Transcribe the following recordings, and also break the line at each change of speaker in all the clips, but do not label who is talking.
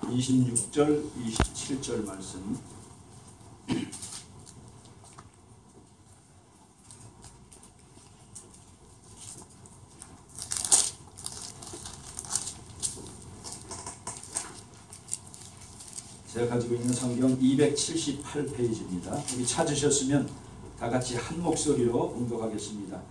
26절, 27절 말씀. 제가 가지고 있는 성경 278페이지입니다. 우리 찾으셨으면 다 같이 한 목소리로 봉독하겠습니다.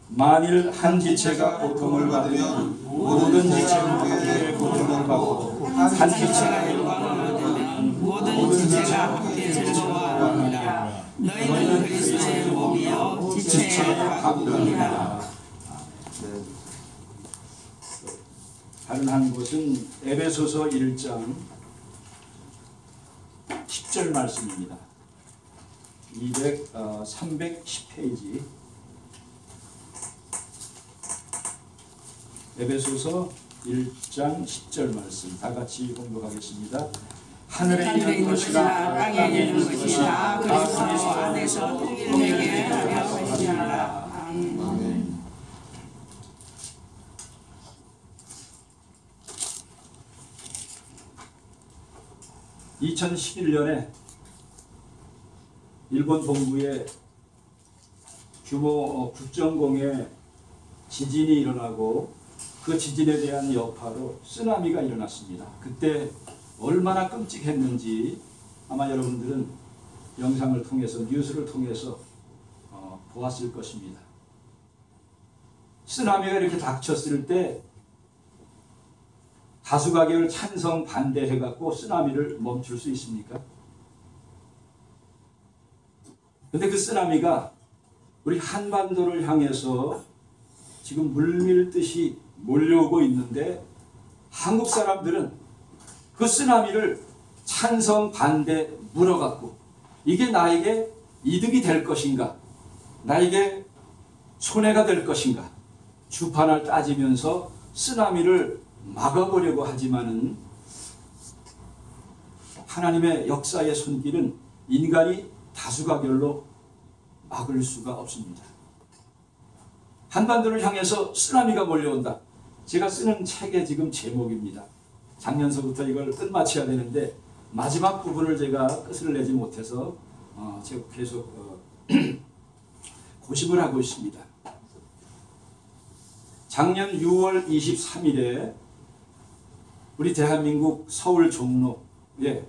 만일 한 지체가 고통을 받으면 모든 지체는 함께 고통을 받고 한 지체가 영광을
모든 지체가 함께 즐거워하느니라. 너희는 그리스도의 몸이요 지체의 각도니라.
다른 한 곳은 에베소서 1장 10절 말씀입니다. 310페이지 에베소서 1장 10절 말씀 다 같이 공독하겠습니다. 하늘에 있는 것이나 땅에 있는 것이나 그리스도 안에서 동일하게 하려 하시니라. 아멘. 2011년에 일본 동부에 규모 국정공해 지진이 일어나고 그 지진에 대한 여파로 쓰나미가 일어났습니다. 그때 얼마나 끔찍했는지 아마 여러분들은 영상을 통해서 뉴스를 통해서 보았을 것입니다. 쓰나미가 이렇게 닥쳤을 때 다수가격을 찬성 반대해갖고 쓰나미를 멈출 수 있습니까? 근데 그 쓰나미가 우리 한반도를 향해서 지금 물밀듯이 몰려오고 있는데 한국 사람들은 그 쓰나미를 찬성 반대 물어갖고 이게 나에게 이득이 될 것인가? 나에게 손해가 될 것인가? 주판을 따지면서 쓰나미를 막아보려고 하지만은 하나님의 역사의 손길은 인간이 다수가결로 막을 수가 없습니다. 한반도를 향해서 쓰나미가 몰려온다. 제가 쓰는 책의 지금 제목입니다. 작년서부터 이걸 끝마쳐야 되는데 마지막 부분을 제가 끝을 내지 못해서 제가 계속 고심을 하고 있습니다. 작년 6월 23일에 우리 대한민국 서울 종로에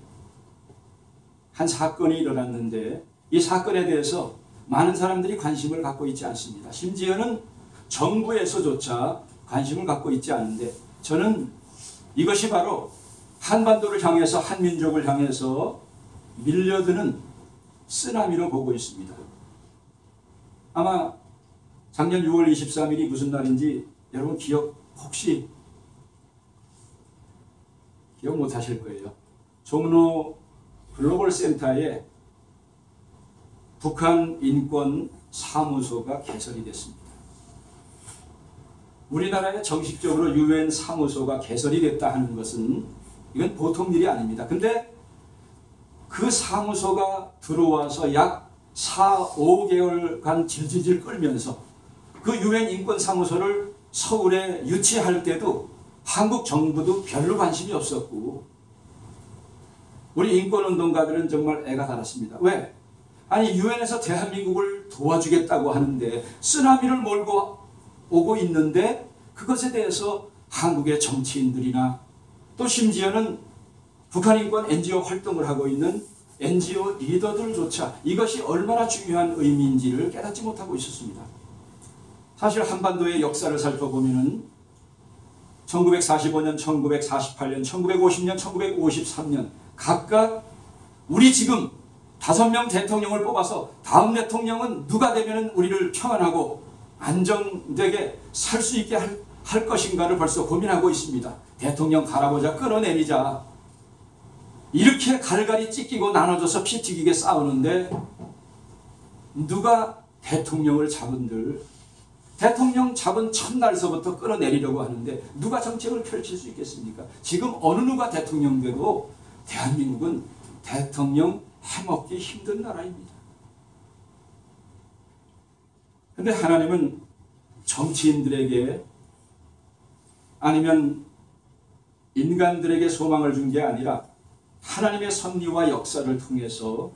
한 사건이 일어났는데 이 사건에 대해서 많은 사람들이 관심을 갖고 있지 않습니다. 심지어는 정부에서조차 관심을 갖고 있지 않은데 저는 이것이 바로 한반도를 향해서 한민족을 향해서 밀려드는 쓰나미로 보고 있습니다. 아마 작년 6월 23일이 무슨 날인지 여러분 혹시 기억 못 하실 거예요. 종로 글로벌 센터에 북한 인권 사무소가 개설이 됐습니다. 우리나라에 정식적으로 UN 사무소가 개설이 됐다 하는 것은 이건 보통 일이 아닙니다. 근데 그 사무소가 들어와서 약 4-5개월간 질질질 끌면서 그 UN 인권 사무소를 서울에 유치할 때도 한국 정부도 별로 관심이 없었고 우리 인권운동가들은 정말 애가 달았습니다. 왜? 아니 유엔에서 대한민국을 도와주겠다고 하는데 쓰나미를 몰고 오고 있는데 그것에 대해서 한국의 정치인들이나 또 심지어는 북한 인권 NGO 활동을 하고 있는 NGO 리더들조차 이것이 얼마나 중요한 의미인지를 깨닫지 못하고 있었습니다. 사실 한반도의 역사를 살펴보면 1945년, 1948년, 1950년, 1953년 각각 우리 지금 5명 대통령을 뽑아서 다음 대통령은 누가 되면 우리를 평안하고 안정되게 살 수 있게 할 것인가를 벌써 고민하고 있습니다. 대통령 갈아보자, 끌어내리자. 이렇게 갈갈이 찢기고 나눠져서 피 튀기게 싸우는데 누가 대통령을 잡은들 대통령 잡은 첫날서부터 끌어내리려고 하는데 누가 정책을 펼칠 수 있겠습니까? 지금 어느 누가 대통령 돼도 대한민국은 대통령 해먹기 힘든 나라입니다. 그런데 하나님은 정치인들에게 아니면 인간들에게 소망을 준 게 아니라 하나님의 섭리와 역사를 통해서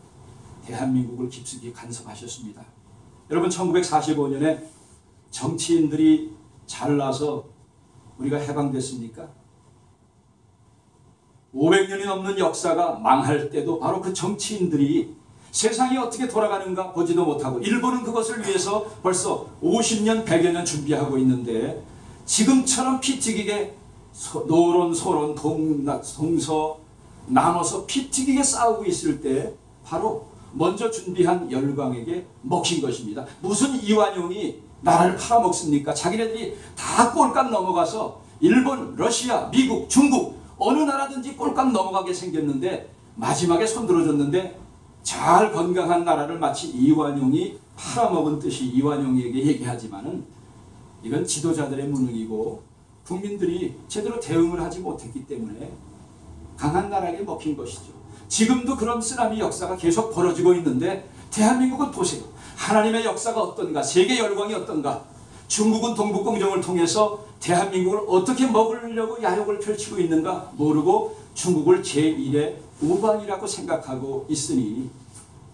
대한민국을 깊숙이 간섭하셨습니다. 여러분, 1945년에 정치인들이 잘나서 우리가 해방됐습니까? 500년이 넘는 역사가 망할 때도 바로 그 정치인들이 세상이 어떻게 돌아가는가 보지도 못하고, 일본은 그것을 위해서 벌써 50년, 100여 년 준비하고 있는데, 지금처럼 피 튀기게 노론, 소론, 동서 나눠서 피 튀기게 싸우고 있을 때 바로 먼저 준비한 열강에게 먹힌 것입니다. 무슨 이완용이 나라를 팔아먹습니까? 자기네들이 다 꼴값 넘어가서 일본, 러시아, 미국, 중국 어느 나라든지 꼴값 넘어가게 생겼는데, 마지막에 손들어줬는데 잘 건강한 나라를 마치 이완용이 팔아먹은 듯이 이완용에게 얘기하지만은 이건 지도자들의 무능이고 국민들이 제대로 대응을 하지 못했기 때문에 강한 나라에게 먹힌 것이죠. 지금도 그런 쓰나미 역사가 계속 벌어지고 있는데, 대한민국은 보세요. 하나님의 역사가 어떤가, 세계 열광이 어떤가, 중국은 동북공정을 통해서 대한민국을 어떻게 먹으려고 야욕을 펼치고 있는가 모르고 중국을 제1의 우방이라고 생각하고 있으니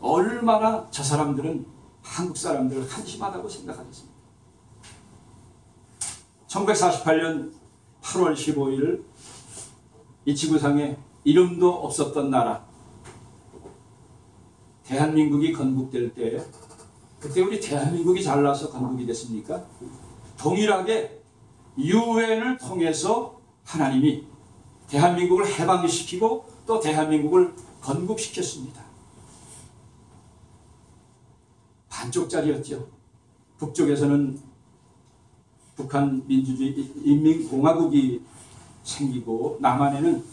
얼마나 저 사람들은 한국 사람들을 한심하다고 생각하겠습니까? 1948년 8월 15일 이 지구상에 이름도 없었던 나라 대한민국이 건국될 때, 그때 우리 대한민국이 잘나서 건국이 됐습니까? 동일하게 유엔을 통해서 하나님이 대한민국을 해방시키고 또 대한민국을 건국시켰습니다. 반쪽짜리였죠. 북쪽에서는 북한 민주주의 인민공화국이 생기고 남한에는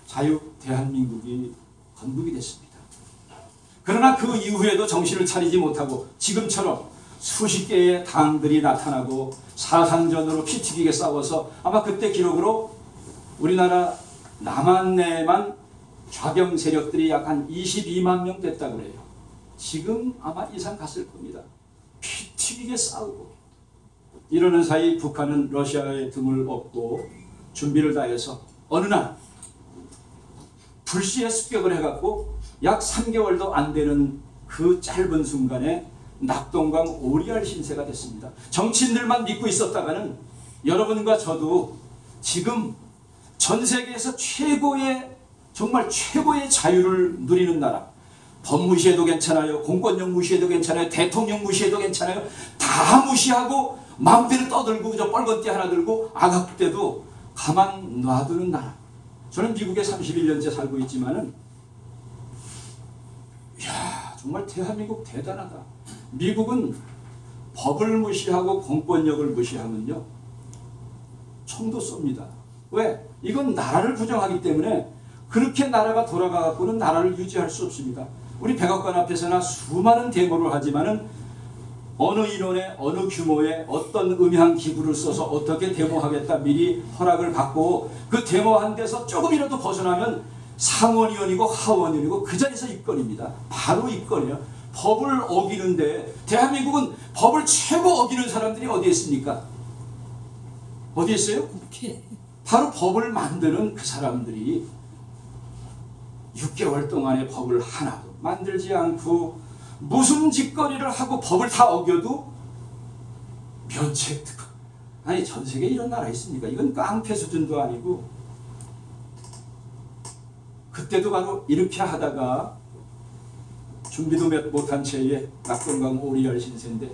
자유 대한민국이 건국이 됐습니다. 그러나 그 이후에도 정신을 차리지 못하고 지금처럼 수십 개의 당들이 나타나고 사상전으로 피 튀기게 싸워서 아마 그때 기록으로 우리나라 남한 내에만 좌경 세력들이 약 한 22만 명 됐다고 그래요. 지금 아마 이상 갔을 겁니다. 피 튀기게 싸우고 이러는 사이 북한은 러시아의 등을 업고 준비를 다해서 어느 날 불시에 습격을 해갖고 약 3개월도 안 되는 그 짧은 순간에 낙동강 오리알 신세가 됐습니다. 정치인들만 믿고 있었다가는 여러분과 저도 지금 전 세계에서 최고의, 정말 최고의 자유를 누리는 나라, 법 무시해도 괜찮아요, 공권력 무시해도 괜찮아요, 대통령 무시해도 괜찮아요, 다 무시하고 마음대로 떠들고 저 빨간띠 하나 들고 악악대도 가만 놔두는 나라. 저는 미국에 31년째 살고 있지만은 이야, 정말 대한민국 대단하다. 미국은 법을 무시하고 공권력을 무시하면요 총도 쏩니다. 왜? 이건 나라를 부정하기 때문에 그렇게 나라가 돌아가갖고는 나라를 유지할 수 없습니다. 우리 백악관 앞에서나 수많은 데모를 하지만은 어느 인원의 어느 규모의 어떤 음향 기구를 써서 어떻게 데모하겠다 미리 허락을 받고 그 데모한 데서 조금이라도 벗어나면 상원의원이고 하원의원이고 그 자리에서 입건입니다. 바로 입건이에요. 법을 어기는데 대한민국은 법을 최고 어기는 사람들이 어디에 있습니까? 어디에 있어요? 바로 법을 만드는 그 사람들이 6개월 동안의 법을 하나도 만들지 않고 무슨 짓거리를 하고 법을 다 어겨도 면책 특허. 아니 전 세계에 이런 나라 있습니까? 이건 깡패 수준도 아니고. 그때도 바로 이렇게 하다가 준비도 못한 채에 낙동강 오리알 신세인데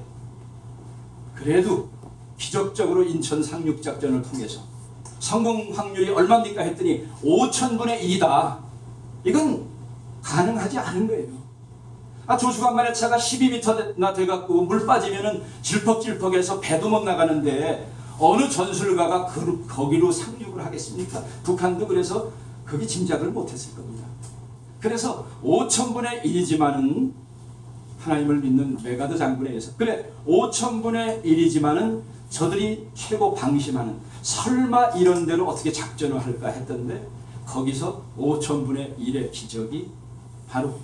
그래도 기적적으로 인천 상륙작전을 통해서 성공 확률이 얼마입니까 했더니 5,000분의 2다. 이건 가능하지 않은 거예요. 조수간만의 차가 12m나 돼갖고 물 빠지면은 질퍽질퍽해서 배도 못 나가는데 어느 전술가가 거기로 상륙을 하겠습니까? 북한도 그래서 거기 짐작을 못했을 겁니다. 그래서 5,000분의 1이지만은 하나님을 믿는 메가드 장군에 의해서 그래 5,000분의 1이지만은 저들이 최고 방심하는 설마 이런 데로 어떻게 작전을 할까 했던데 거기서 5,000분의 1의 기적이 바로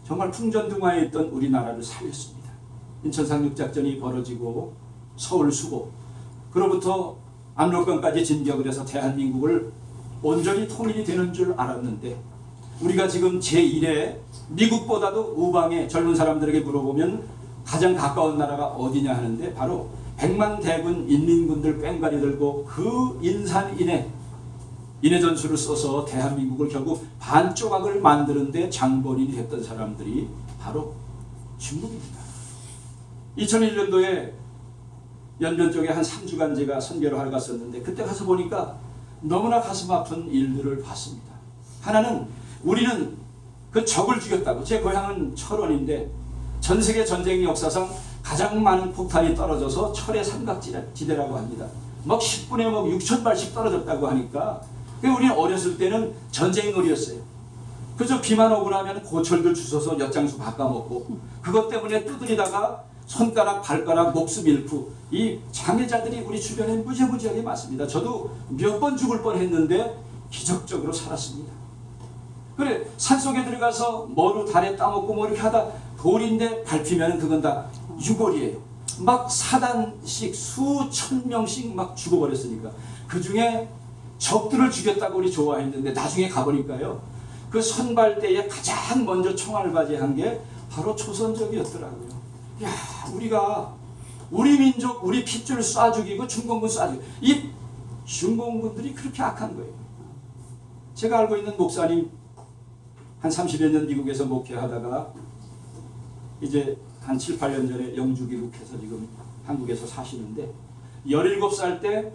정말 풍전등화에 있던 우리나라를 살렸습니다. 인천 상륙작전이 벌어지고 서울 수복 그로부터 압록강까지 진격을 해서 대한민국을 온전히 통일이 되는 줄 알았는데 우리가 지금 제1회 미국보다도 우방의 젊은 사람들에게 물어보면 가장 가까운 나라가 어디냐 하는데 바로 100만 대군 인민군들 뺑가리 들고 그 인산인해 인해전술을 써서 대한민국을 결국 반조각을 만드는데 장본인이 됐던 사람들이 바로 중국입니다. 2001년도에 연변 쪽에 한 3주간 제가 선교를 하러 갔었는데 그때 가서 보니까 너무나 가슴 아픈 일들을 봤습니다. 하나는 우리는 그 적을 죽였다고. 제 고향은 철원인데 전 세계 전쟁 역사상 가장 많은 폭탄이 떨어져서 철의 삼각지대라고 합니다. 막 10분에 막 6,000발씩 떨어졌다고 하니까 우리는 어렸을 때는 전쟁놀이였어요. 그저 비만 오고 나면 고철들 주워서 엿장수 바꿔먹고 그것 때문에 두드리다가 손가락, 발가락, 목숨 잃고 이 장애자들이 우리 주변에 무지무지하게 많습니다. 저도 몇 번 죽을 뻔했는데 기적적으로 살았습니다. 그래 산속에 들어가서 뭐로 달에 따먹고 뭐 이렇게 하다 돌인데 밟히면 그건 다 유골이에요. 막 4단씩 수천 명씩 막 죽어버렸으니까 그 중에 적들을 죽였다고 우리 좋아했는데 나중에 가보니까요 그 선발대에 가장 먼저 총알 바지한 게 바로 조선족이었더라고요. 야 우리가 우리 민족 우리 핏줄 쏴 죽이고 중공군 쏴 죽이고 이 중공군들이 그렇게 악한 거예요. 제가 알고 있는 목사님 한 30여 년 미국에서 목회하다가 이제 한 7, 8년 전에 영주 귀국해서 지금 한국에서 사시는데 17살 때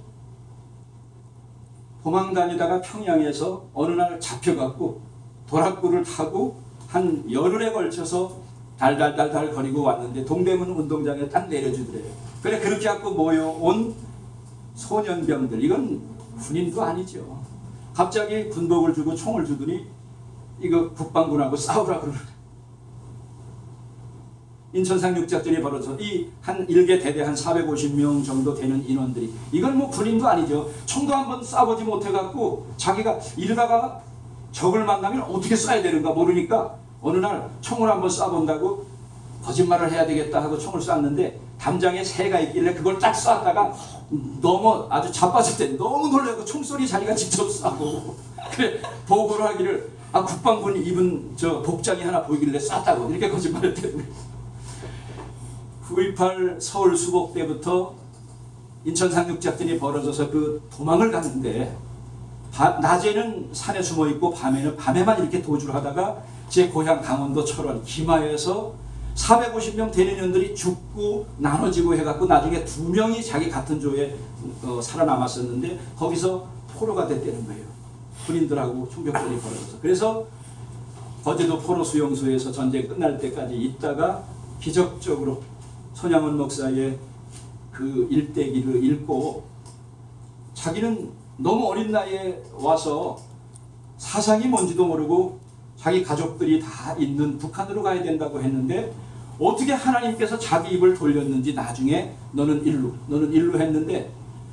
도망 다니다가 평양에서 어느 날 잡혀갖고 도락구를 타고 한 열흘에 걸쳐서 달달달달 거리고 왔는데 동대문 운동장에 딱 내려주더래요. 그래 그렇게 갖고 모여온 소년병들 이건 군인도 아니죠. 갑자기 군복을 주고 총을 주더니 이거 국방군하고 싸우라 그러는 인천상 육작전이 벌어져 이 한 일개 대대 한 450명 정도 되는 인원들이 이건 뭐 군인도 아니죠. 총도 한번 쏴보지 못해갖고 자기가 이러다가 적을 만나면 어떻게 쏴야 되는가 모르니까 어느 날 총을 한번 쏴본다고 거짓말을 해야 되겠다 하고 총을 쐈는데 담장에 새가 있길래 그걸 딱 쐈다가 너무 아주 자빠질 때 너무 놀라고 총소리 자기가 직접 쏴고 그래 보고를 하기를 아 국방군 입은 저 복장이 하나 보이길래 쐈다고 이렇게 거짓말했대요. 9.18 서울 수복 때부터 인천 상륙작전이 벌어져서 그 도망을 갔는데 낮에는 산에 숨어 있고 밤에만 이렇게 도주를 하다가 제 고향 강원도 철원 김하에서 450명 대리년들이 죽고 나눠지고 해갖고 나중에 2명이 자기 같은 조에 살아남았었는데 거기서 포로가 됐다는 거예요. 군인들하고 총격전이 벌어져서. 그래서 거제도 포로 수용소에서 전쟁 끝날 때까지 있다가 기적적으로 손양원 목사의 그 일대기를 읽고 자기는 너무 어린 나이에 와서 사상이 뭔지도 모르고 자기 가족들이 다 있는 북한으로 가야 된다고 했는데 어떻게 하나님께서 자기 입을 돌렸는지 나중에 너는 일루 했는데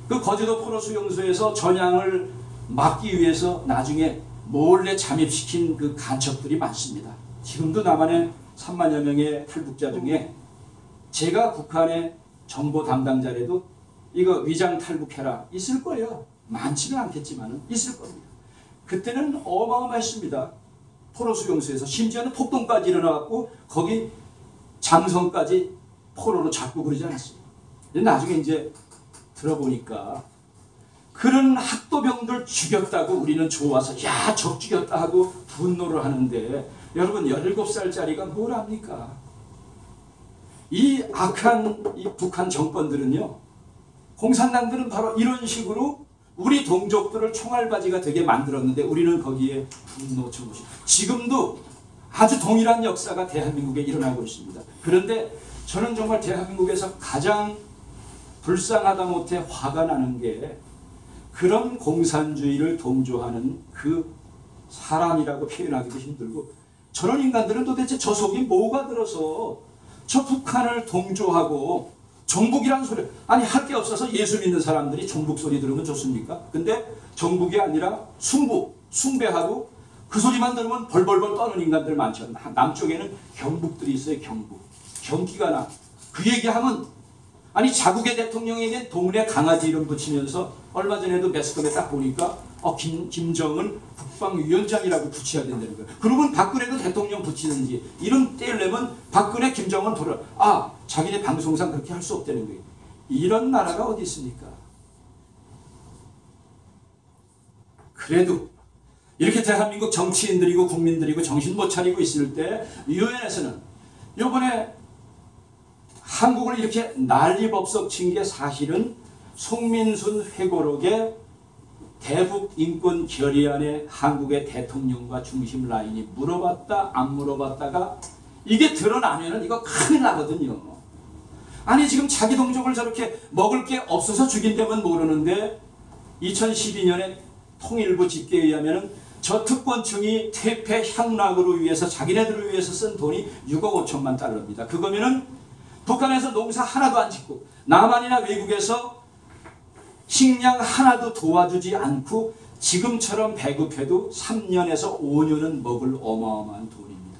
그 거제도 포로 수용소에서 전향을 막기 위해서 나중에 몰래 잠입시킨 그 간첩들이 많습니다. 지금도 남한의 3만여 명의 탈북자 중에 제가 북한의 정보 담당자라도 이거 위장 탈북해라 있을 거예요. 많지는 않겠지만 있을 겁니다. 그때는 어마어마했습니다. 포로 수용소에서 심지어는 폭동까지 일어나갖고 거기 장성까지 포로로 잡고 그러지 않았습니다. 나중에 이제 들어보니까 그런 학도병들 죽였다고 우리는 좋아서 야 적 죽였다 하고 분노를 하는데 여러분 17살짜리가 뭘 합니까? 이 악한 이 북한 정권들은요 공산당들은 바로 이런 식으로 우리 동족들을 총알바지가 되게 만들었는데 우리는 거기에 분노 청구시 지금도 아주 동일한 역사가 대한민국에 일어나고 있습니다. 그런데 저는 정말 대한민국에서 가장 불쌍하다 못해 화가 나는 게 그런 공산주의를 동조하는 그 사람이라고 표현하기도 힘들고 저런 인간들은 도대체 저 속이 뭐가 들어서 저 북한을 동조하고 정북이라는 소리 아니 할 게 없어서 예수 믿는 사람들이 정북 소리 들으면 좋습니까? 근데 정북이 아니라 숭배하고 그 소리만 들으면 벌벌벌 떠는 인간들 많죠. 남쪽에는 경북들이 있어요. 경기가 나. 그 얘기하면 아니 자국의 대통령에게 동네 강아지 이름 붙이면서 얼마 전에도 매스컴에 딱 보니까 김정은 국방위원장이라고 붙여야 된다는 거예요. 그러면 박근혜도 대통령 붙이든지 이름 떼려면 박근혜, 김정은 돌아. 자기네 방송상 그렇게 할 수 없다는 거예요. 이런 나라가 어디 있습니까? 그래도 이렇게 대한민국 정치인들이고 국민들이고 정신 못 차리고 있을 때 유엔에서는 이번에 한국을 이렇게 난리법석 친 게 사실은 송민순 회고록의 대북 인권 결의안에 한국의 대통령과 중심 라인이 물어봤다 안 물어봤다가 이게 드러나면은 이거 큰일 나거든요. 아니 지금 자기 동족을 저렇게 먹을 게 없어서 죽인다면 모르는데 2012년에 통일부 집계에 의하면은 저 특권층이 퇴폐 향락으로 위해서 자기네들을 위해서 쓴 돈이 6억 5천만 달러입니다. 그거면은 북한에서 농사 하나도 안 짓고 남한이나 외국에서 식량 하나도 도와주지 않고 지금처럼 배급해도 3년에서 5년은 먹을 어마어마한 돈입니다.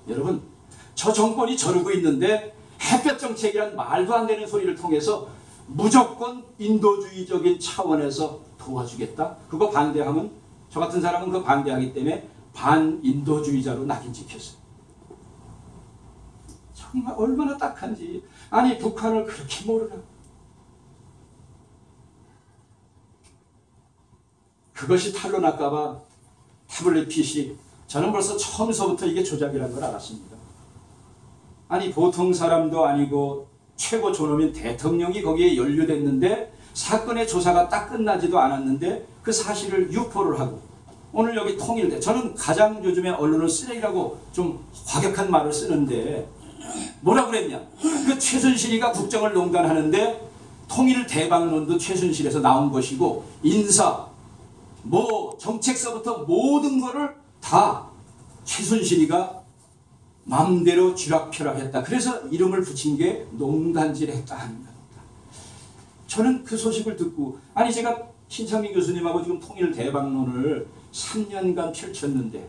여러분 저 정권이 저러고 있는데 햇볕 정책이란 말도 안 되는 소리를 통해서 무조건 인도주의적인 차원에서 도와주겠다? 그거 반대하면 저 같은 사람은 그거 반대하기 때문에 반인도주의자로 낙인 찍혔어요. 정말 얼마나 딱한지. 아니 북한을 그렇게 모르나. 그것이 탄로날까봐 태블릿 PC 저는 벌써 처음서부터 이게 조작이라는 걸 알았습니다. 아니 보통 사람도 아니고 최고 존엄인 대통령이 거기에 연루됐는데 사건의 조사가 딱 끝나지도 않았는데 그 사실을 유포를 하고 오늘 여기 통일돼. 저는 가장 요즘에 언론을 쓰레기라고 좀 과격한 말을 쓰는데 뭐라 그랬냐. 그 최순실이가 국정을 농단하는데 통일 대박론도 최순실에서 나온 것이고 인사 뭐 정책서부터 모든 거를 다 최순실이가 마음대로 쥐락펴락했다. 그래서 이름을 붙인 게 농단질했다 하는 겁니다. 저는 그 소식을 듣고 아니 제가 신창민 교수님하고 지금 통일 대박론을 3년간 펼쳤는데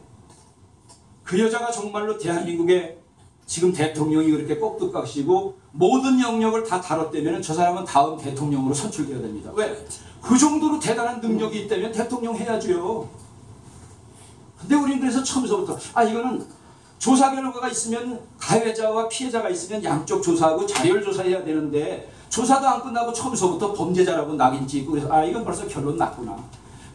그 여자가 정말로 대한민국의 지금 대통령이 그렇게 꼭두각시고 모든 영역을 다 다뤘다면 저 사람은 다음 대통령으로 선출돼야 됩니다. 왜? 그 정도로 대단한 능력이 있다면 대통령 해야죠. 근데 우리는 그래서 처음서부터 이거는 조사 결과가 있으면 가해자와 피해자가 있으면 양쪽 조사하고 자율 조사해야 되는데 조사도 안 끝나고 처음서부터 범죄자라고 낙인 찍고 그래서 이건 벌써 결론 났구나.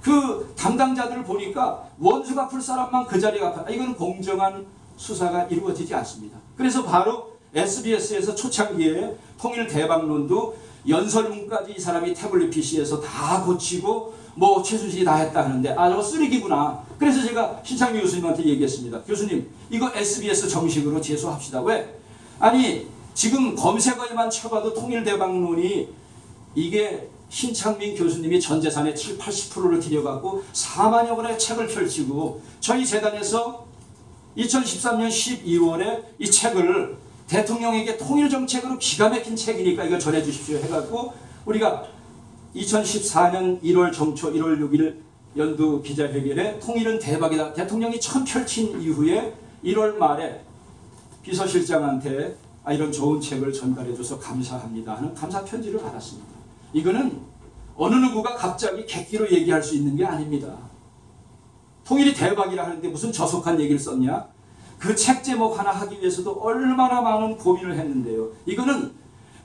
그 담당자들을 보니까 원수 갚을 사람만 그 자리에 갚아. 이건 공정한 수사가 이루어지지 않습니다. 그래서 바로 SBS에서 초창기에 통일 대박론도 연설문까지 이 사람이 태블릿 PC에서 다 고치고 뭐 최순실이 다 했다 하는데 저거 쓰레기구나. 그래서 제가 신창민 교수님한테 얘기했습니다. 교수님 이거 SBS 정식으로 제소합시다. 왜? 아니 지금 검색어에만 쳐봐도 통일 대박론이 이게 신창민 교수님이 전 재산의 70~80%를 들여갖고 4만여 권의 책을 펼치고 저희 재단에서 2013년 12월에 이 책을 대통령에게 통일정책으로 기가 막힌 책이니까 이거 전해주십시오 해갖고 우리가 2014년 1월 정초 1월 6일 연두 기자회견에 통일은 대박이다. 대통령이 처음 펼친 이후에 1월 말에 비서실장한테 이런 좋은 책을 전달해줘서 감사합니다 하는 감사 편지를 받았습니다. 이거는 어느 누구가 갑자기 객기로 얘기할 수 있는 게 아닙니다. 통일이 대박이라 하는데 무슨 저속한 얘기를 썼냐? 그 책 제목 하나 하기 위해서도 얼마나 많은 고민을 했는데요. 이거는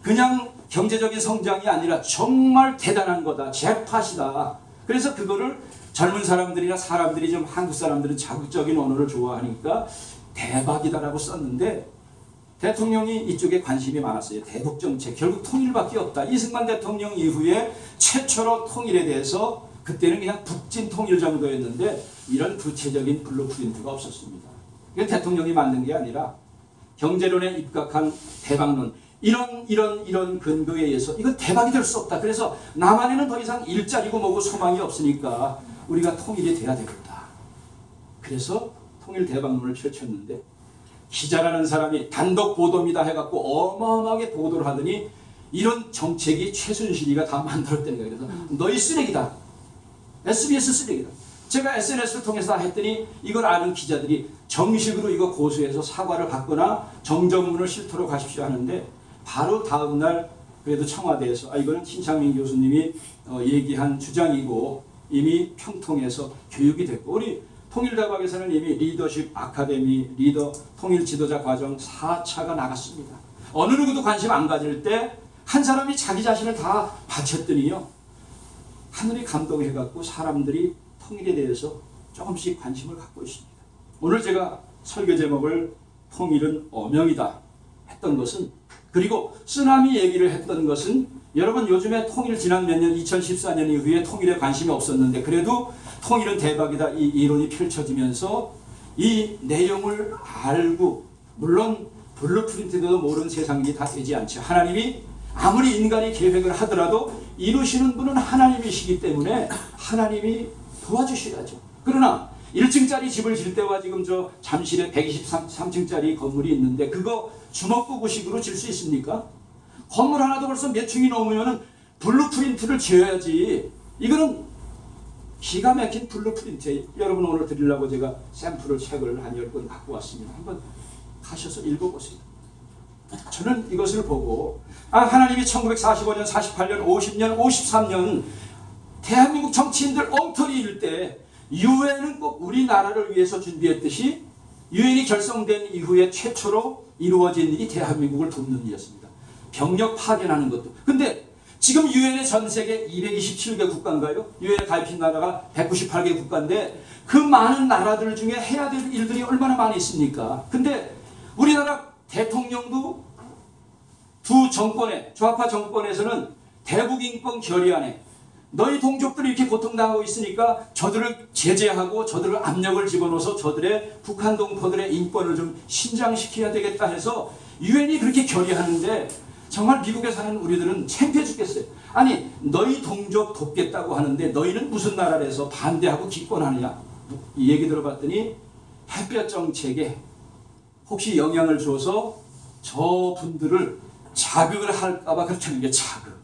그냥 경제적인 성장이 아니라 정말 대단한 거다. 잭팟이다. 그래서 그거를 젊은 사람들이나 사람들이 좀 한국 사람들은 자극적인 언어를 좋아하니까 대박이다라고 썼는데 대통령이 이쪽에 관심이 많았어요. 대북정책. 결국 통일밖에 없다. 이승만 대통령 이후에 최초로 통일에 대해서 그때는 그냥 북진 통일 정도였는데 이런 구체적인 블루프린트가 없었습니다. 이건 대통령이 만든 게 아니라 경제론에 입각한 대박론. 이런 근거에 의해서 이건 대박이 될 수 없다. 그래서 남한에는 더 이상 일자리고 뭐고 소망이 없으니까 우리가 통일이 돼야 되겠다. 그래서 통일 대박론을 펼쳤는데 기자라는 사람이 단독 보도입니다 해갖고 어마어마하게 보도를 하더니 이런 정책이 최순실이가 다 만들었다는 거예요. 그래서 너희 쓰레기다. SBS 쓰레기다. 제가 SNS를 통해서 다 했더니 이걸 아는 기자들이 정식으로 이거 고소해서 사과를 받거나 정정문을 실토록 하십시오 하는데 바로 다음날 그래도 청와대에서 이거는 신창민 교수님이 얘기한 주장이고 이미 평통에서 교육이 됐고 우리 통일대학에서는 이미 리더십 아카데미, 리더 통일 지도자 과정 4차가 나갔습니다. 어느 누구도 관심 안 가질 때 한 사람이 자기 자신을 다 바쳤더니요. 하늘이 감동해갖고 사람들이 통일에 대해서 조금씩 관심을 갖고 있습니다. 오늘 제가 설교 제목을 통일은 어명이다 했던 것은 그리고 쓰나미 얘기를 했던 것은 여러분 요즘에 통일 지난 몇 년 2014년 이후에 통일에 관심이 없었는데 그래도 통일은 대박이다 이 이론이 펼쳐지면서 이 내용을 알고 물론 블루프린트도 모르는 세상이 다 되지 않죠. 하나님이 아무리 인간이 계획을 하더라도 이루시는 분은 하나님이시기 때문에 하나님이 도와주셔야죠. 그러나 1층짜리 집을 질 때와 지금 저 잠실에 123층짜리 건물이 있는데 그거 주먹구구식으로 질 수 있습니까? 건물 하나도 벌써 몇 층이 넘으면 블루프린트를 지어야지. 이거는 기가 막힌 블루프린트예요. 여러분 오늘 드리려고 제가 샘플을 책을 한 10권 갖고 왔습니다. 한번 가셔서 읽어보세요. 저는 이것을 보고 하나님이 1945년, 48년, 50년, 53년 대한민국 정치인들 엉터리 일 때 유엔은 꼭 우리나라를 위해서 준비했듯이 유엔이 결성된 이후에 최초로 이루어진 일이 대한민국을 돕는 일이었습니다. 병력 파견하는 것도. 근데 지금 유엔의 전 세계 227개 국가인가요? 유엔에 가입한 나라가 198개 국가인데 그 많은 나라들 중에 해야 될 일들이 얼마나 많이 있습니까? 근데 우리나라 대통령도 두 정권에 좌파 정권에서는 대북인권 결의안에 너희 동족들이 이렇게 고통당하고 있으니까 저들을 제재하고 저들을 압력을 집어넣어서 저들의 북한 동포들의 인권을 좀 신장시켜야 되겠다 해서 유엔이 그렇게 결의하는데 정말 미국에 사는 우리들은 창피해 죽겠어요. 아니 너희 동족 돕겠다고 하는데 너희는 무슨 나라에서 반대하고 기권하느냐 이 얘기 들어봤더니 햇볕 정책에 혹시 영향을 줘서 저분들을 자극을 할까봐 그렇게 하는 게 자극.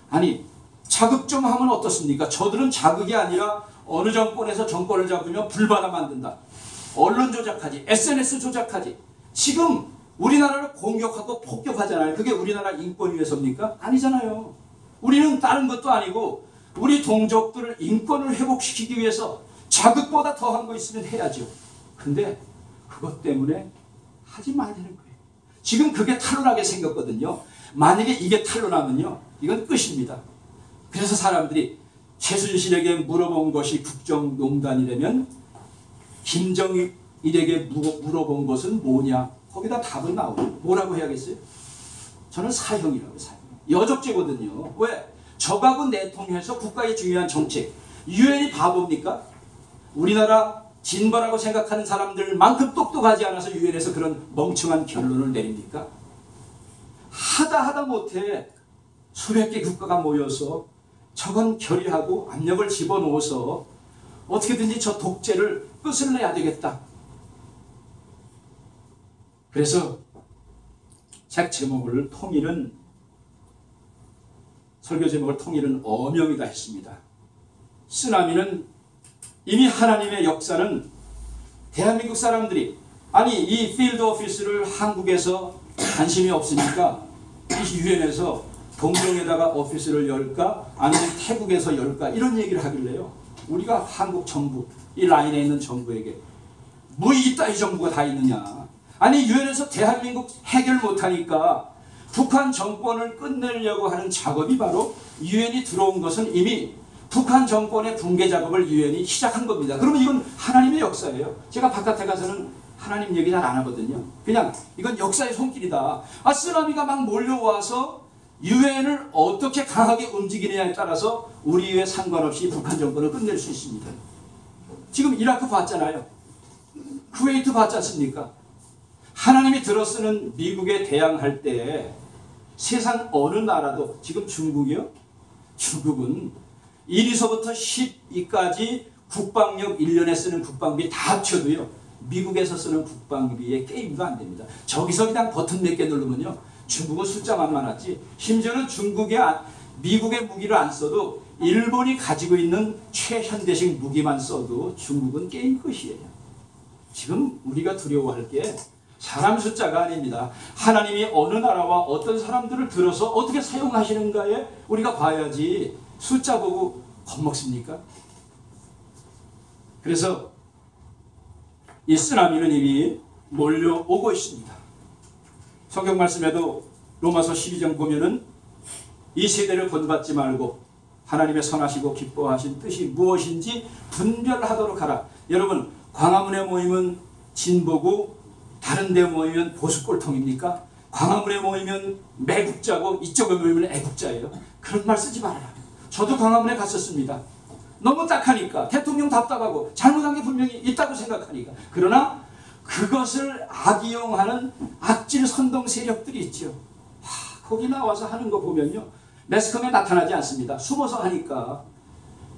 아니 자극 좀 하면 어떻습니까? 저들은 자극이 아니라 어느 정권에서 정권을 잡으면 불바다 만든다. 언론 조작하지. SNS 조작하지. 지금 우리나라를 공격하고 폭격하잖아요. 그게 우리나라 인권 위해서입니까? 아니잖아요. 우리는 다른 것도 아니고 우리 동족들을 인권을 회복시키기 위해서 자극보다 더한 거 있으면 해야죠. 근데 그것 때문에 하지 말라는 거예요. 지금 그게 탄로나게 생겼거든요. 만약에 이게 탄로나면요. 이건 끝입니다. 그래서 사람들이 최순실에게 물어본 것이 국정농단이라면 김정일에게 물어본 것은 뭐냐? 거기다 답은 나오고 뭐라고 해야겠어요? 저는 사형이라고 사형. 여적죄거든요. 왜? 적하고 내통해서 국가의 중요한 정책. 유엔이 바보입니까? 우리나라 진보라고 생각하는 사람들만큼 똑똑하지 않아서 유엔에서 그런 멍청한 결론을 내립니까? 하다 못해 수백 개 국가가 모여서 저건 결의하고 압력을 집어넣어서 어떻게든지 저 독재를 끝을 내야 되겠다. 그래서 책 제목을 설교 제목을 통일은 어명이다 했습니다. 쓰나미는 이미 하나님의 역사는 대한민국 사람들이 아니 이 필드 오피스를 한국에서 관심이 없으니까 이 유엔에서 동정에다가 오피스를 열까 아니면 태국에서 열까 이런 얘기를 하길래요. 우리가 한국 정부 이 라인에 있는 정부에게 뭐 이따위 정부가 다 있느냐. 아니 유엔에서 대한민국 해결 못하니까 북한 정권을 끝내려고 하는 작업이 바로 유엔이 들어온 것은 이미 북한 정권의 붕괴 작업을 유엔이 시작한 겁니다. 그러면 이건 하나님의 역사예요. 제가 바깥에 가서는 하나님 얘기 잘 안 하거든요. 그냥 이건 역사의 손길이다. 쓰나미가 막 몰려와서 유엔을 어떻게 강하게 움직이느냐에 따라서 우리에 상관없이 북한 정권을 끝낼 수 있습니다. 지금 이라크 봤잖아요. 쿠웨이트 봤지 않습니까? 하나님이 들어쓰는 미국에 대항할 때 세상 어느 나라도 지금 중국이요? 중국은 1위서부터 10위까지 국방력 1년에 쓰는 국방비 다 합쳐도요. 미국에서 쓰는 국방비의 게임도 안 됩니다. 저기서 그냥 버튼 몇 개 누르면요. 중국은 숫자만 많았지. 심지어는 미국의 무기를 안 써도 일본이 가지고 있는 최현대식 무기만 써도 중국은 게임 끝이에요. 지금 우리가 두려워할 게 사람 숫자가 아닙니다. 하나님이 어느 나라와 어떤 사람들을 들어서 어떻게 사용하시는가에 우리가 봐야지 숫자 보고 겁먹습니까? 그래서 이 쓰나미는 이미 몰려오고 있습니다. 성경 말씀에도 로마서 12장 보면은 이 세대를 본받지 말고 하나님의 선하시고 기뻐하신 뜻이 무엇인지 분별하도록 하라. 여러분, 광화문에 모이면 진보고 다른 데 모이면 보수꼴통입니까? 광화문에 모이면 매국자고 이쪽에 모이면 애국자예요. 그런 말 쓰지 말아라. 저도 광화문에 갔었습니다. 너무 딱하니까, 대통령 답답하고 잘못한 게 분명히 있다고 생각하니까. 그러나 그것을 악이용하는 악질 선동 세력들이 있죠. 거기 나와서 하는 거 보면요, 매스컴에 나타나지 않습니다. 숨어서 하니까.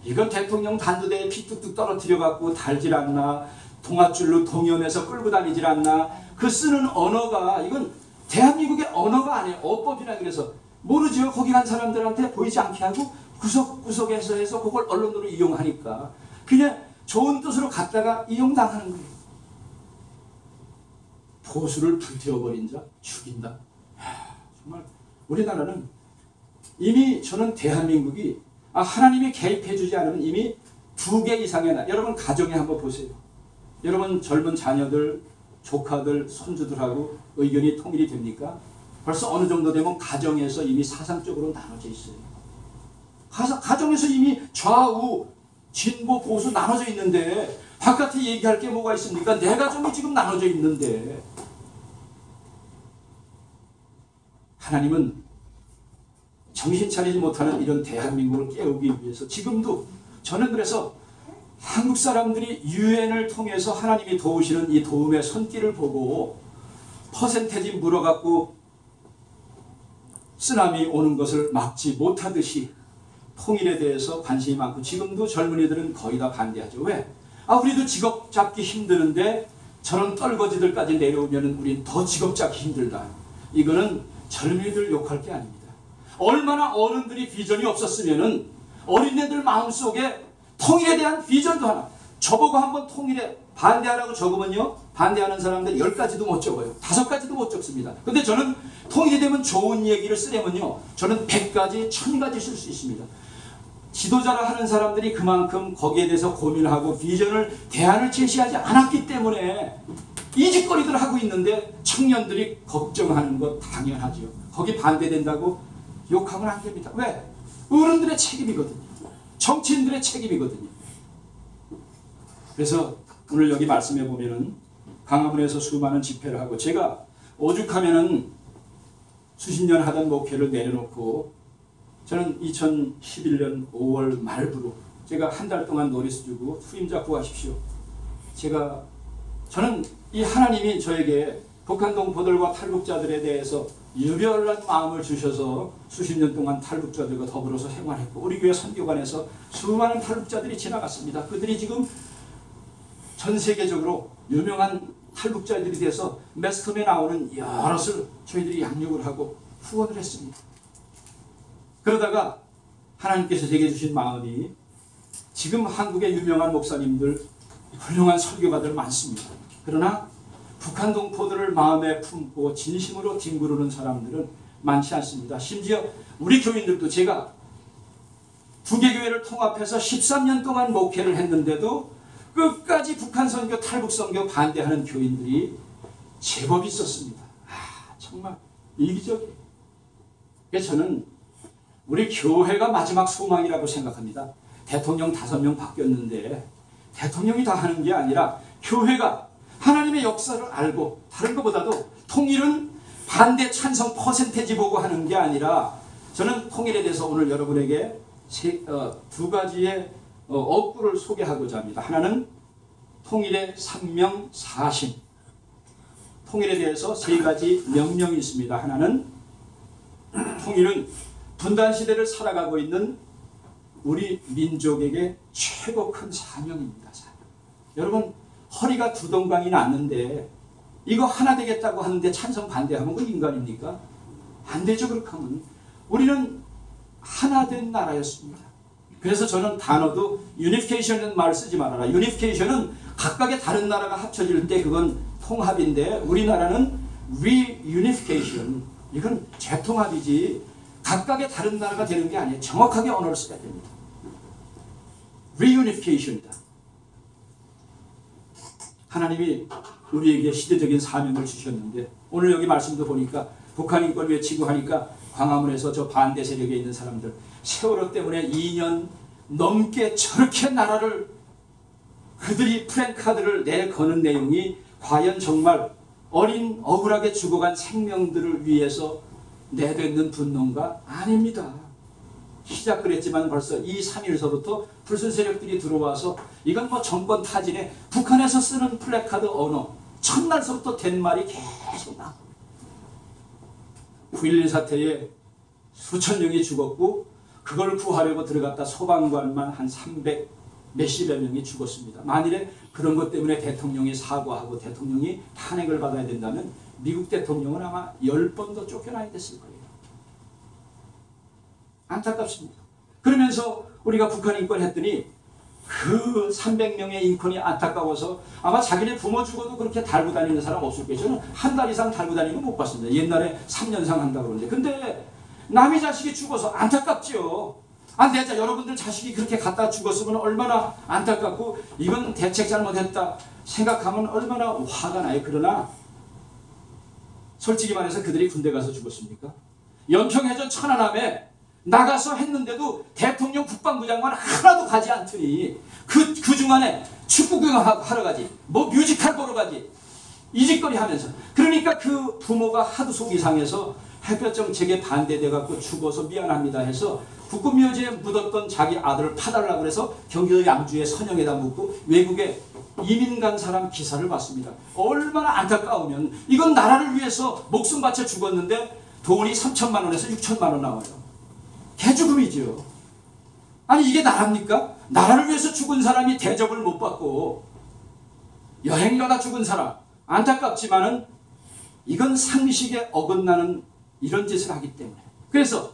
이건 대통령 단두대에 피 뚝뚝 떨어뜨려 갖고 달질 않나, 동아줄로 동연해서 끌고 다니질 않나. 그 쓰는 언어가, 이건 대한민국의 언어가 아니에요. 어법이라 그래서 모르죠. 거기 간 사람들한테 보이지 않게 하고 구석구석에서 해서 그걸 언론으로 이용하니까 그냥 좋은 뜻으로 갖다가 이용당하는 거예요. 보수를 불태워버린 자 죽인다. 정말 우리나라는 이미, 저는 대한민국이 하나님이 개입해주지 않으면 이미 2개 이상의 나, 여러분 가정에 한번 보세요. 여러분 젊은 자녀들, 조카들, 손주들하고 의견이 통일이 됩니까? 벌써 어느 정도 되면 가정에서 이미 사상적으로 나눠져 있어요. 가정에서 이미 좌우, 진보, 보수 나눠져 있는데 바깥에 얘기할 게 뭐가 있습니까? 내 가정이 지금 나눠져 있는데. 하나님은 정신 차리지 못하는 이런 대한민국을 깨우기 위해서 지금도, 저는 그래서 한국 사람들이 유엔을 통해서 하나님이 도우시는 이 도움의 손길을 보고 퍼센테지 물어갖고 쓰나미 오는 것을 막지 못하듯이 통일에 대해서 관심이 많고, 지금도 젊은이들은 거의 다 반대하죠. 왜? 우리도 직업 잡기 힘드는데 저런 떨거지들까지 내려오면 우린 더 직업 잡기 힘들다. 이거는 젊은이들 욕할 게 아닙니다. 얼마나 어른들이 비전이 없었으면은 어린애들 마음속에 통일에 대한 비전도 하나, 저보고 한번 통일에 반대하라고 적으면요, 반대하는 사람들 10가지도 못 적어요. 5가지도 못 적습니다. 근데 저는 통일이 되면 좋은 얘기를 쓰려면요, 저는 100가지, 1000가지 쓸 수 있습니다. 지도자라 하는 사람들이 그만큼 거기에 대해서 고민하고 비전을, 대안을 제시하지 않았기 때문에 이 짓거리들을 하고 있는데 청년들이 걱정하는 것 당연하죠. 거기 반대된다고 욕하면 안 됩니다. 왜? 어른들의 책임이거든요. 정치인들의 책임이거든요. 그래서 오늘 여기 말씀해 보면은 광화문에서 수많은 집회를 하고, 제가 오죽하면은 수십 년 하던 목회를 내려놓고, 저는 2011년 5월 말부로 제가 한 달 동안 노리스 주고 후임자 구하십시오. 저는 이 하나님이 저에게 북한 동포들과 탈북자들에 대해서 유별난 마음을 주셔서 수십 년 동안 탈북자들과 더불어서 생활했고, 우리 교회 선교관에서 수많은 탈북자들이 지나갔습니다. 그들이 지금 전 세계적으로 유명한 탈북자들이 돼서 매스컴에 나오는 여럿을 저희들이 양육을 하고 후원을 했습니다. 그러다가 하나님께서 제게 주신 마음이, 지금 한국의 유명한 목사님들, 훌륭한 설교가들 많습니다. 그러나 북한 동포들을 마음에 품고 진심으로 뒹구르는 사람들은 많지 않습니다. 심지어 우리 교인들도, 제가 2개 교회를 통합해서 13년 동안 목회를 했는데도 끝까지 북한 선교, 탈북 선교 반대하는 교인들이 제법 있었습니다. 정말 이기적이에요. 그래서 저는 우리 교회가 마지막 소망이라고 생각합니다. 대통령 5명 바뀌었는데 대통령이 다 하는 게 아니라 교회가 하나님의 역사를 알고, 다른 것보다도 통일은 반대 찬성 퍼센테지 보고 하는 게 아니라, 저는 통일에 대해서 오늘 여러분에게 2가지의 업구를 소개하고자 합니다. 하나는 통일의 상명 사신, 통일에 대해서 3가지 명령이 있습니다. 하나는 통일은 분단시대를 살아가고 있는 우리 민족에게 최고 큰 사명입니다. 여러분, 허리가 두 동강이 났는데 이거 하나 되겠다고 하는데 찬성 반대하면 그 인간입니까? 안 되죠. 그렇게 하면. 우리는 하나 된 나라였습니다. 그래서 저는 단어도 유니피케이션이라는 말을 쓰지 말아라. 유니피케이션은 각각의 다른 나라가 합쳐질 때 그건 통합인데, 우리나라는 리유니피케이션, 이건 재통합이지 각각의 다른 나라가 되는 게 아니에요. 정확하게 언어를 써야 됩니다. 리유니피케이션이다. 하나님이 우리에게 시대적인 사명을 주셨는데 오늘 여기 말씀도 보니까 북한 인권 외치고 하니까 광화문에서 저 반대 세력에 있는 사람들 세월호 때문에 2년 넘게 저렇게 나라를 그들이 프랭카드를 내거는 내용이 과연 정말 어린 억울하게 죽어간 생명들을 위해서 내뱉는 분노인가? 아닙니다. 시작 그랬지만 벌써 2, 3일서부터 불순 세력들이 들어와서 이건 뭐 정권 타진에 북한에서 쓰는 플래카드 언어 첫날서부터 된 말이 계속 나오고 9.11 사태에 수천 명이 죽었고 그걸 구하려고 들어갔다 소방관만 한 300 몇십여 명이 죽었습니다. 만일에 그런 것 때문에 대통령이 사과하고 대통령이 탄핵을 받아야 된다면 미국 대통령은 아마 10번 더 쫓겨나야 됐을 거예요. 안타깝습니다. 그러면서 우리가 북한 인권 했더니 그 300명의 인권이 안타까워서 아마 자기네 부모 죽어도 그렇게 달고 다니는 사람 없을 거예요. 저는 한 달 이상 달고 다니는 거 못 봤습니다. 옛날에 3년상 한다고 그러는데. 근데 남의 자식이 죽어서 안타깝지요. 내자 여러분들 자식이 그렇게 갖다 죽었으면 얼마나 안타깝고 이건 대책 잘못했다 생각하면 얼마나 화가 나요. 그러나 솔직히 말해서 그들이 군대 가서 죽었습니까? 연평해전 천안함에 나가서 했는데도 대통령 국방부 장관 하나도 가지 않더니 그 중간에 축구 구경하러 가지 뭐 뮤지컬 보러 가지 이 짓거리 하면서 그러니까 그 부모가 하도 속이 상해서 햇볕 정책에 반대돼갖고 죽어서 미안합니다 해서 국군묘지에 묻었던 자기 아들을 파달라고 해서 경기도 양주에 선영에다 묻고 외국에 이민 간 사람 기사를 봤습니다. 얼마나 안타까우면 이건 나라를 위해서 목숨 바쳐 죽었는데 돈이 3천만 원에서 6천만 원 나와요. 개죽음이지요. 아니 이게 나라입니까? 나라를 위해서 죽은 사람이 대접을 못 받고 여행 가다 죽은 사람 안타깝지만은 이건 상식에 어긋나는 이런 짓을 하기 때문에 그래서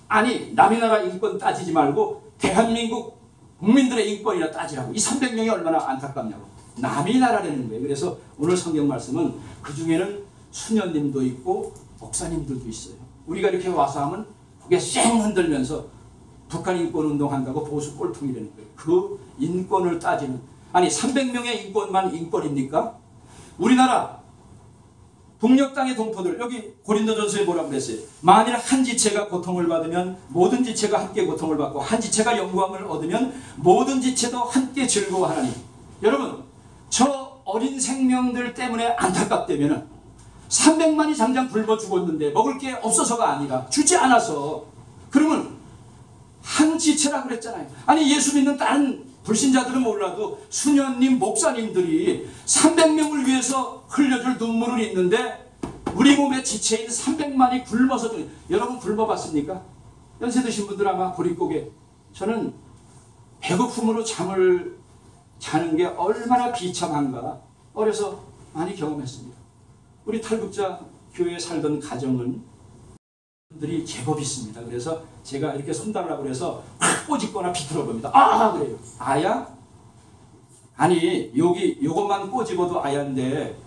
아니 남의 나라 인권 따지지 말고 대한민국 국민들의 인권이나 따지라고 이 300명이 얼마나 안타깝냐고 남의 나라라는 거예요. 그래서 오늘 성경 말씀은 그 중에는 수녀님도 있고 목사님들도 있어요. 우리가 이렇게 와서 하면 그게 쌩 흔들면서 북한 인권 운동한다고 보수 꼴통이라는 거예요. 그 인권을 따지는 아니 300명의 인권만 인권입니까? 우리나라 북녘 땅의 동포들 여기 고린도전서에 뭐라고 그랬어요? 만일 한 지체가 고통을 받으면 모든 지체가 함께 고통을 받고 한 지체가 영광을 얻으면 모든 지체도 함께 즐거워하나니 여러분 저 어린 생명들 때문에 안타깝다면 300만이 당장 굶어 죽었는데 먹을 게 없어서가 아니라 주지 않아서 그러면 한 지체라고 그랬잖아요. 아니 예수 믿는 다른 불신자들은 몰라도 수녀님 목사님들이 300명을 위해서 흘려줄 눈물은 있는데 우리 몸의 지체인 300만이 굶어서 여러분 굶어봤습니까? 연세 드신 분들 아마 보릿고개 저는 배고픔으로 잠을 자는 게 얼마나 비참한가 어려서 많이 경험했습니다. 우리 탈북자 교회에 살던 가정은 들이 제법 있습니다. 그래서 제가 이렇게 손달라고 그래서 확 꼬집거나 비틀어 봅니다. 아 그래요. 아야? 아니 여기 요것만 꼬집어도 아야인데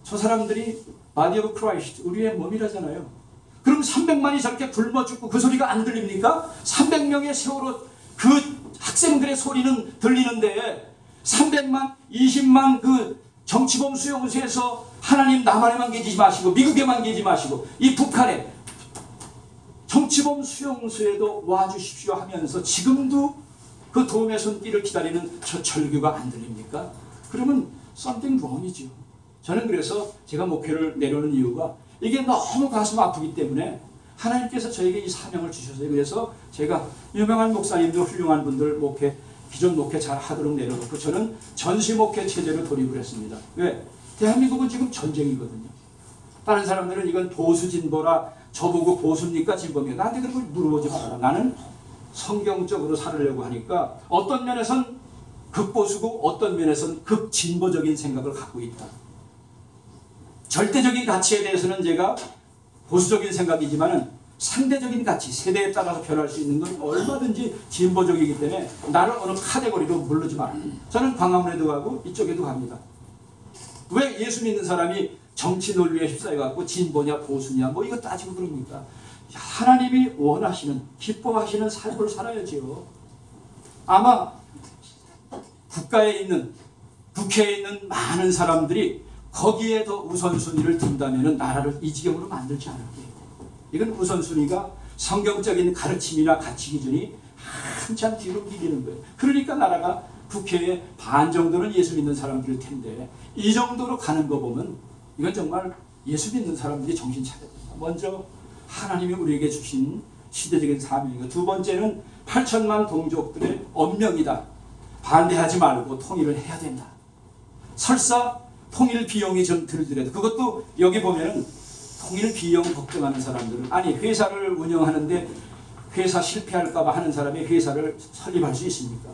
저 사람들이 바디 오브 크라이스트 우리의 몸이라잖아요. 그럼 300만이 저렇게 굶어 죽고 그 소리가 안 들립니까? 300명의 세월호 그 학생들의 소리는 들리는데 300만 20만 그 정치범 수용소에서 하나님 남한에만 계시지 마시고 미국에만 계시지 마시고 이 북한에 정치범 수용소에도 와주십시오 하면서 지금도 그 도움의 손길을 기다리는 저 절규가 안 들립니까? 그러면 something wrong이죠. 저는 그래서 제가 목회를 내려오는 이유가 이게 너무 가슴 아프기 때문에 하나님께서 저에게 이 사명을 주셨어요. 그래서 제가 유명한 목사님들 훌륭한 분들 목회 기존 목회 잘 하도록 내려놓고 저는 전시 목회 체제로 돌입을 했습니다. 왜? 대한민국은 지금 전쟁이거든요. 다른 사람들은 이건 보수 진보라 저보고 보수입니까 진보입니까? 나한테 그런 걸 물어보지 마라. 나는 성경적으로 살으려고 하니까 어떤 면에선 극보수고 어떤 면에선 극진보적인 생각을 갖고 있다. 절대적인 가치에 대해서는 제가 보수적인 생각이지만은 상대적인 가치, 세대에 따라서 변할 수 있는 건 얼마든지 진보적이기 때문에 나를 어느 카테고리로 물르지 마라. 저는 광화문에도 가고 이쪽에도 갑니다. 왜 예수 믿는 사람이 정치 논리에 휩싸여갖고 진보냐 보수냐 뭐 이거 따지고 그럽니까? 하나님이 원하시는 기뻐하시는 삶을 살아야지요. 아마 국가에 있는 국회에 있는 많은 사람들이 거기에 더 우선순위를 둔다면 나라를 이 지경으로 만들지 않을게요. 이건 우선순위가 성경적인 가르침이나 가치 기준이 한참 뒤로 밀리는 거예요. 그러니까 나라가 국회에 반 정도는 예수 믿는 사람들일 텐데 이 정도로 가는 거 보면 이건 정말 예수 믿는 사람들이 정신 차려야 된다. 먼저 하나님이 우리에게 주신 시대적인 사명이고, 두 번째는 8천만 동족들의 언명이다. 반대하지 말고 통일을 해야 된다. 설사 통일 비용이 좀 들더라도, 그것도 여기 보면은 통일 비용 걱정하는 사람들은, 아니 회사를 운영하는데 회사 실패할까봐 하는 사람이 회사를 설립할 수 있습니까?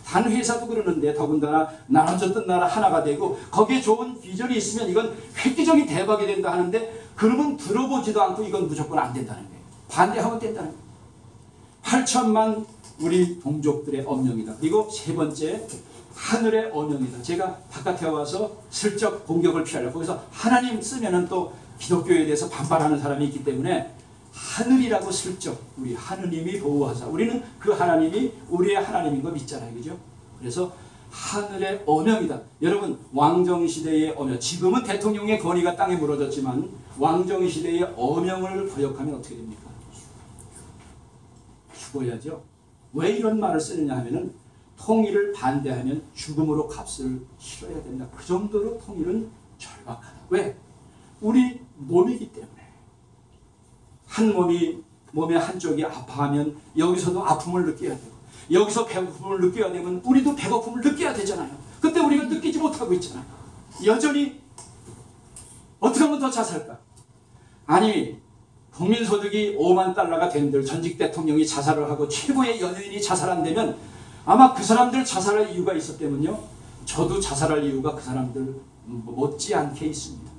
단 회사도 그러는데, 더군다나 나눠졌던 나라 하나가 되고 거기에 좋은 비전이 있으면 이건 획기적인 대박이 된다 하는데, 그러면 들어보지도 않고 이건 무조건 안 된다는 거예요. 반대하면 된다는 거예요. 8천만 우리 동족들의 언명이다. 그리고 세 번째, 하늘의 언명이다. 제가 바깥에 와서 슬쩍 공격을 피하려고, 거기서 하나님 쓰면은 또 기독교에 대해서 반발하는 사람이 있기 때문에 하늘이라고 슬쩍, 우리 하느님이 보호하사, 우리는 그 하나님이 우리의 하나님인 거 믿잖아요. 그죠? 그래서 하늘의 언명이다. 여러분, 왕정시대의 언명, 지금은 대통령의 권위가 땅에 무너졌지만 왕정시대의 언명을 거역하면 어떻게 됩니까? 죽어야죠. 왜 이런 말을 쓰느냐 하면은 통일을 반대하면 죽음으로 값을 치러야 된다. 그 정도로 통일은 절박하다. 왜? 우리 몸이기 때문에. 한 몸의 한쪽이 아파하면 여기서도 아픔을 느껴야 되고, 여기서 배고픔을 느껴야 되면 우리도 배고픔을 느껴야 되잖아요. 근데 우리가 느끼지 못하고 있잖아요. 여전히 어떻게 하면 더 잘 살까? 아니, 국민소득이 5만 달러가 된들 전직 대통령이 자살을 하고 최고의 연예인이 자살한다면 아마 그 사람들 자살할 이유가 있었다면요, 저도 자살할 이유가 그 사람들 못지않게 있습니다.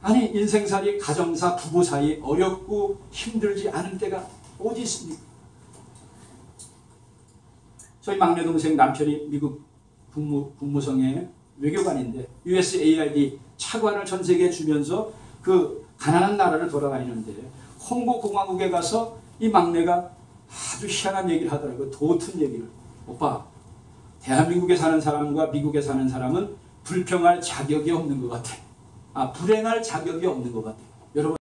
아니, 인생살이, 가정사, 부부 사이 어렵고 힘들지 않은 때가 어디 있습니까? 저희 막내 동생 남편이 미국 국무성의 외교관인데 USAID 차관을 전 세계에 주면서 그 가난한 나라를 돌아다니는데, 홍고 공화국에 가서 이 막내가 아주 희한한 얘기를 하더라고요. 도튼 얘기를. 오빠, 대한민국에 사는 사람과 미국에 사는 사람은 불평할 자격이 없는 것 같아. 불행할 자격이 없는 것 같아요. 여러분.